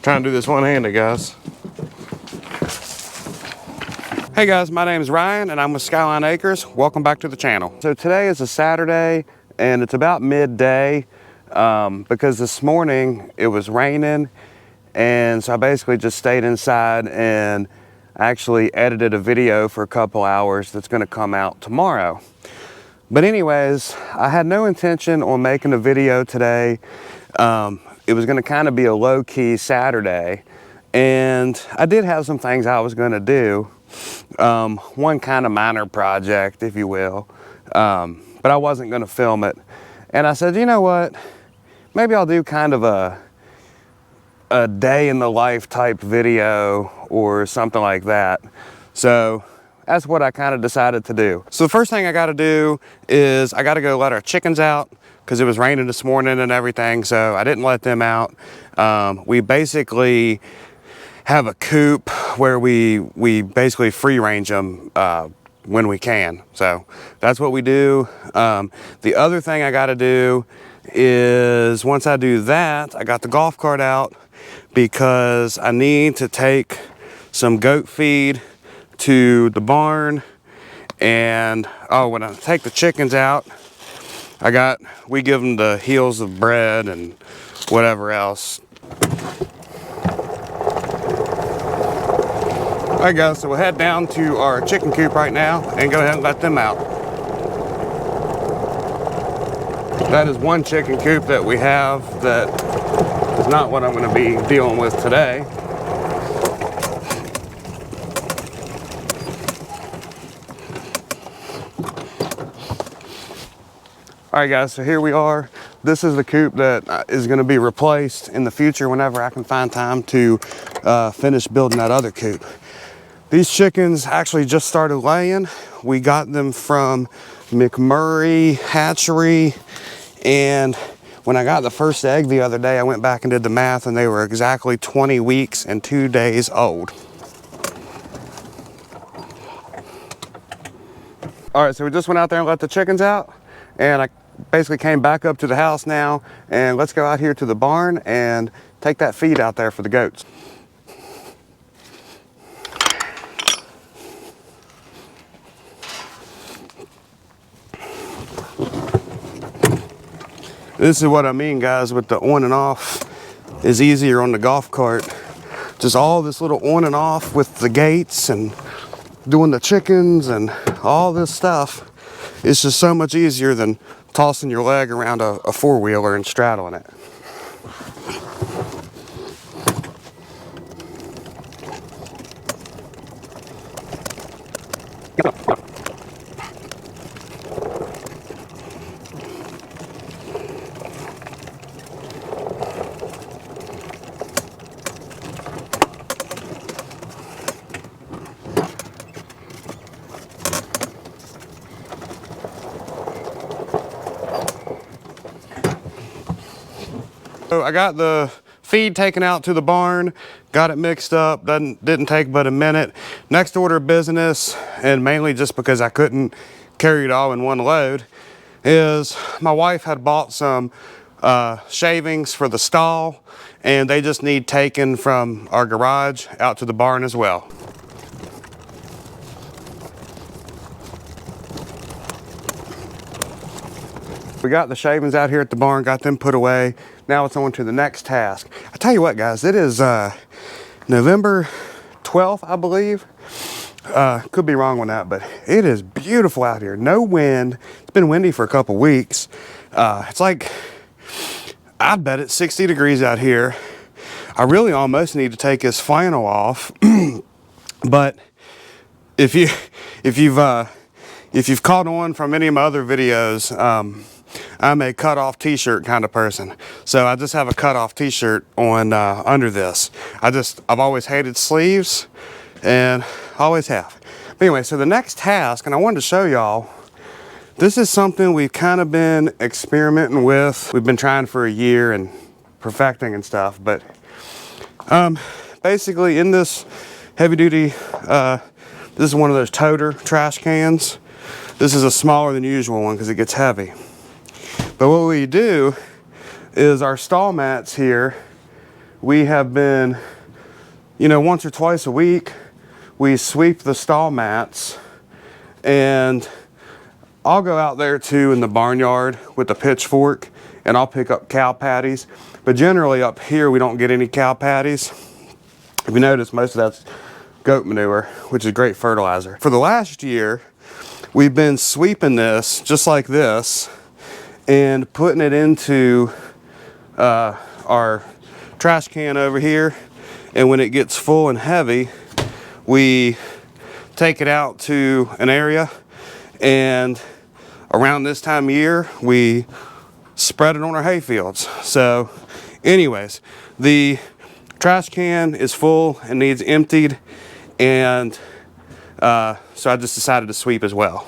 Trying to do this one-handed, guys. Hey guys, my name is Ryan and I'm with Skyline Acres. Welcome back to the channel. So today is a Saturday and it's about midday because this morning it was raining, and so I basically just stayed inside and actually edited a video for a couple hours that's going to come out tomorrow. But anyways, I had no intention on making a video today. It was going to kind of be a low-key Saturday, and I did have some things I was going to do. One kind of minor project, if you will, but I wasn't going to film it. And I said, you know what, maybe I'll do kind of a day in the life type video or something like that. So that's what I kind of decided to do. So the first thing I got to do is I got to go let our chickens out, because it was raining this morning and everything, so I didn't let them out. We basically have a coop where we basically free range them when we can. So that's what we do. The other thing I got to do is, once I do that, I got the golf cart out because I need to take some goat feed to the barn. And when I take the chickens out, we give them the heels of bread and whatever else. All right guys, so we'll head down to our chicken coop right now and go ahead and let them out. That is one chicken coop that we have that is not what I'm going to be dealing with today. All right guys, so here we are. This is the coop that is going to be replaced in the future whenever I can find time to finish building that other coop. These chickens actually just started laying. We got them from McMurray Hatchery, and when I got the first egg the other day, I went back and did the math, and they were exactly 20 weeks and 2 days old. All right, so we just went out there and let the chickens out, and I basically came back up to the house now, and let's go out here to the barn and take that feed out there for the goats. This is what I mean, guys, with the on and off is easier on the golf cart. Just all this little on and off with the gates and doing the chickens and all this stuff. It's just so much easier than tossing your leg around a four-wheeler and straddling it. So I got the feed taken out to the barn, got it mixed up, didn't take but a minute. Next order of business, and mainly just because I couldn't carry it all in one load, is my wife had bought some shavings for the stall, and they just need taken from our garage out to the barn as well. We got the shavings out here at the barn, got them put away. Now it's on to the next task. I tell you what, guys, it is November 12th, I believe. Could be wrong on that, but it is beautiful out here. No wind. It's been windy for a couple weeks. It's like, I bet it's 60 degrees out here. I really almost need to take this flannel off. But if you've caught on from any of my other videos, I'm a cut-off t-shirt kind of person. So I just have a cut-off t-shirt on under this. I've always hated sleeves, and always have. But anyway, so the next task, and I wanted to show y'all, this is something we've kind of been experimenting with. We've been trying for a year and perfecting and stuff, but basically in this heavy-duty, this is one of those toter trash cans. This is a smaller than usual one because it gets heavy. But what we do is our stall mats here, we have been, you know, once or twice a week, we sweep the stall mats, and I'll go out there too in the barnyard with a pitchfork and I'll pick up cow patties. But generally up here, we don't get any cow patties. If you notice, most of that's goat manure, which is great fertilizer. For the last year, we've been sweeping this just like this and putting it into our trash can over here. And when it gets full and heavy, we take it out to an area, and around this time of year, we spread it on our hay fields. So anyways, the trash can is full and needs emptied, and so I just decided to sweep as well.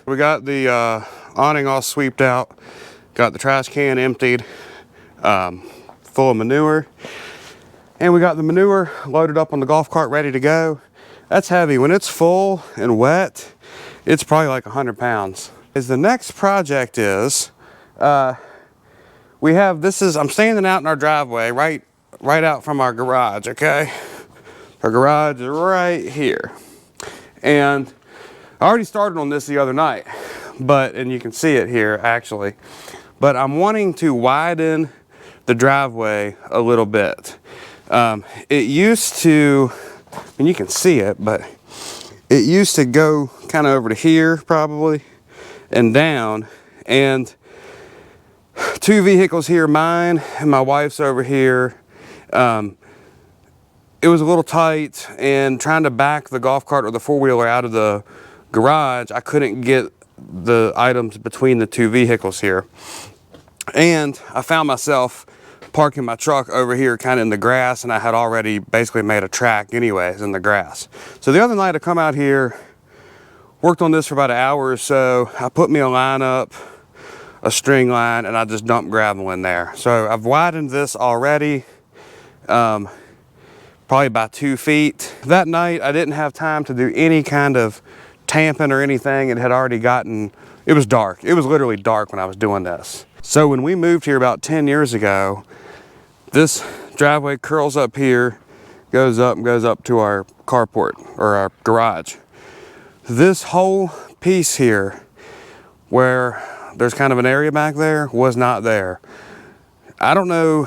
We got the awning all sweeped out, got the trash can emptied, full of manure, and we got the manure loaded up on the golf cart ready to go. That's heavy. When it's full and wet, it's probably like 100 pounds. The next project is, I'm standing out in our driveway, right out from our garage, okay? Our garage is right here. And I already started on this the other night, and you can see it here actually, but I'm wanting to widen the driveway a little bit. It used to, and you can see it, but it used to go kind of over to here probably and down, and two vehicles here, mine and my wife's over here. It was a little tight, and trying to back the golf cart or the four-wheeler out of the garage, I couldn't get the items between the two vehicles here. And I found myself parking my truck over here kind of in the grass, and I had already basically made a track anyways in the grass. So the other night I come out here, worked on this for about an hour or so. I put me a line up, a string line, and I just dumped gravel in there. So I've widened this already, probably about 2 feet. That night I didn't have time to do any kind of tamping or anything. It had already gotten, it was dark. It was literally dark when I was doing this. So when we moved here about 10 years ago, this driveway curls up here, goes up and goes up to our carport or our garage. This whole piece here, where there's kind of an area back there, was not there. I don't know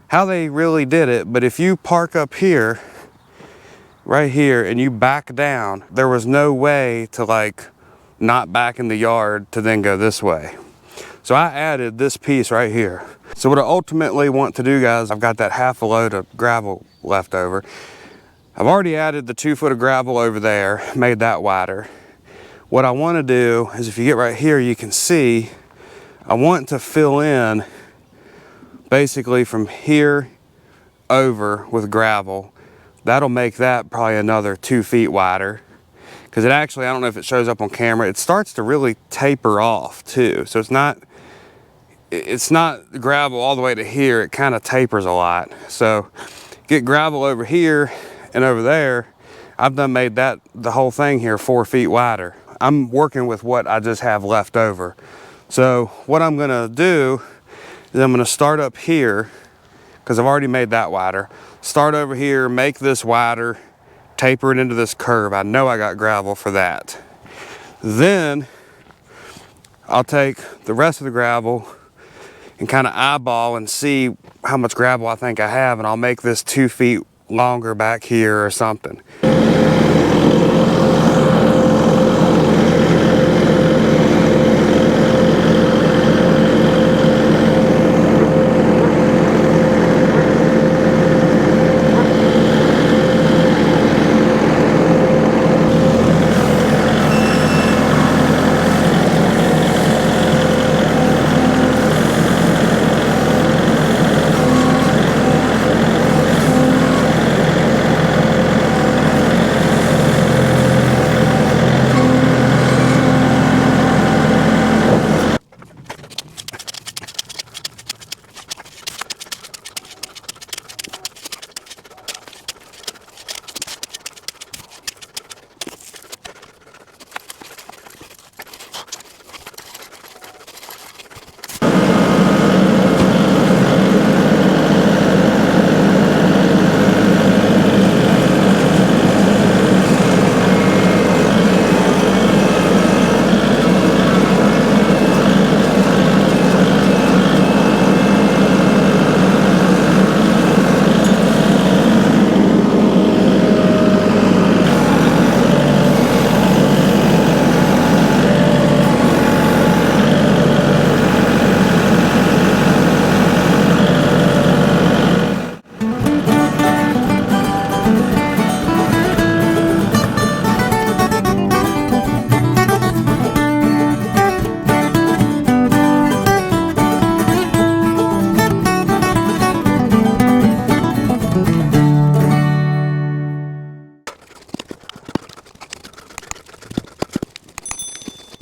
how they really did it, but if you park up here, right here, and you back down, there was no way to like not back in the yard to then go this way. So I added this piece right here. So what I ultimately want to do, guys, I've got that half a load of gravel left over. I've already added the 2 foot of gravel over there, made that wider. What I want to do is, if you get right here, you can see I want to fill in basically from here over with gravel. That'll make that probably another 2 feet wider, because it actually, I don't know if it shows up on camera, it starts to really taper off too. So it's not gravel all the way to here, it kind of tapers a lot. So get gravel over here and over there. I've done made that, the whole thing here, 4 feet wider. I'm working with what I just have left over. So what I'm gonna do is I'm gonna start up here, because I've already made that wider. Start over here, make this wider, taper it into this curve. I know I got gravel for that. Then I'll take the rest of the gravel and kind of eyeball and see how much gravel I think I have, and I'll make this 2 feet longer back here or something.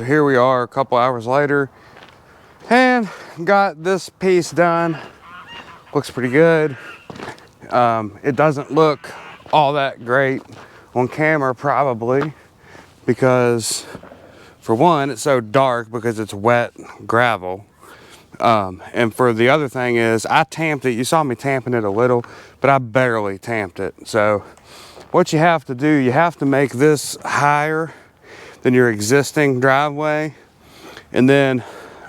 So here we are a couple hours later and got this piece done. Looks pretty good. It doesn't look all that great on camera probably because for one, it's so dark because it's wet gravel. And for the other thing is I tamped it. You saw me tamping it a little, but I barely tamped it. So what you have to do, you have to make this higher than your existing driveway. And then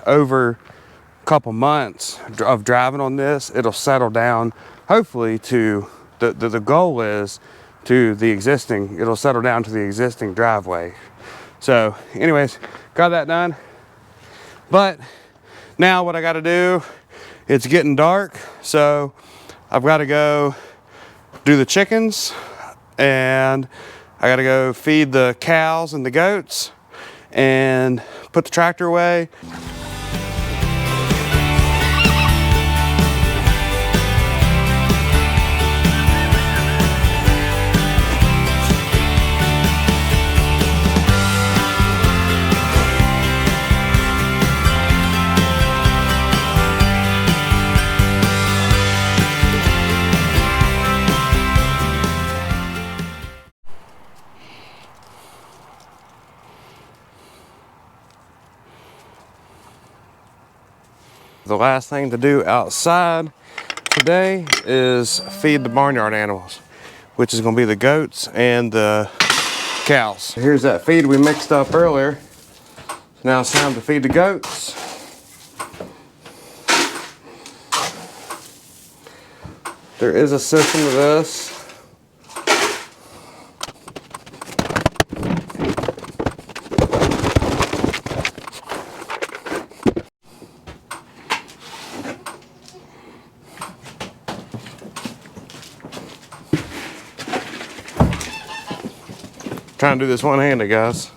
over a couple months of driving on this, it'll settle down hopefully to, the goal is to the existing, it'll settle down to the existing driveway. So anyways, got that done. But now what I got to do, it's getting dark, so I've got to go do the chickens and I got to go feed the cows and the goats and put the tractor away. The last thing to do outside today is feed the barnyard animals, which is going to be the goats and the cows. Here's that feed we mixed up earlier. Now it's time to feed the goats. There is a system to this. Trying to do this one-handed, guys.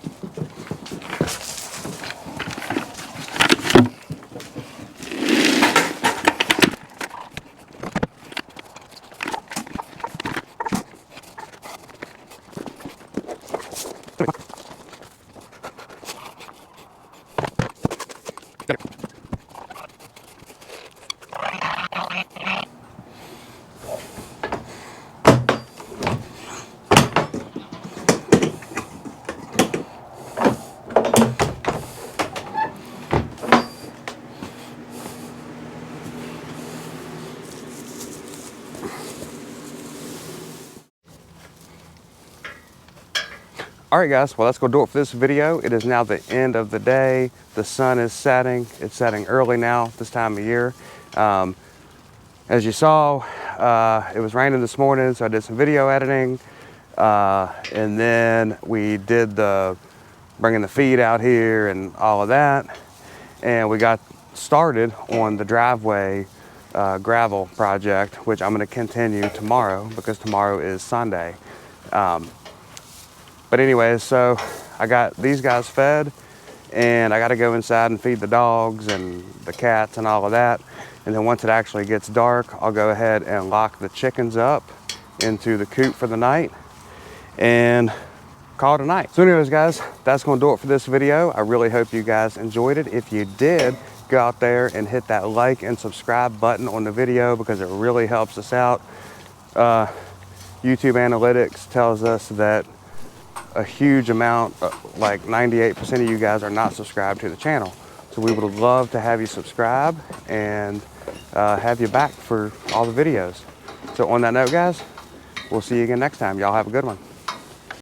All right, guys, well, that's gonna do it for this video. It is now the end of the day. The sun is setting. It's setting early now, this time of year. As you saw, it was raining this morning, so I did some video editing. And then we did bringing the feed out here and all of that. And we got started on the driveway gravel project, which I'm gonna continue tomorrow because tomorrow is Sunday. But anyways, so I got these guys fed and I got to go inside and feed the dogs and the cats and all of that. And then once it actually gets dark, I'll go ahead and lock the chickens up into the coop for the night and call it a night. So anyways, guys, that's going to do it for this video. I really hope you guys enjoyed it. If you did, go out there and hit that like and subscribe button on the video because it really helps us out. YouTube analytics tells us that a huge amount, like 98% of you guys are not subscribed to the channel. So we would love to have you subscribe and have you back for all the videos. So on that note, guys, we'll see you again next time. Y'all have a good one.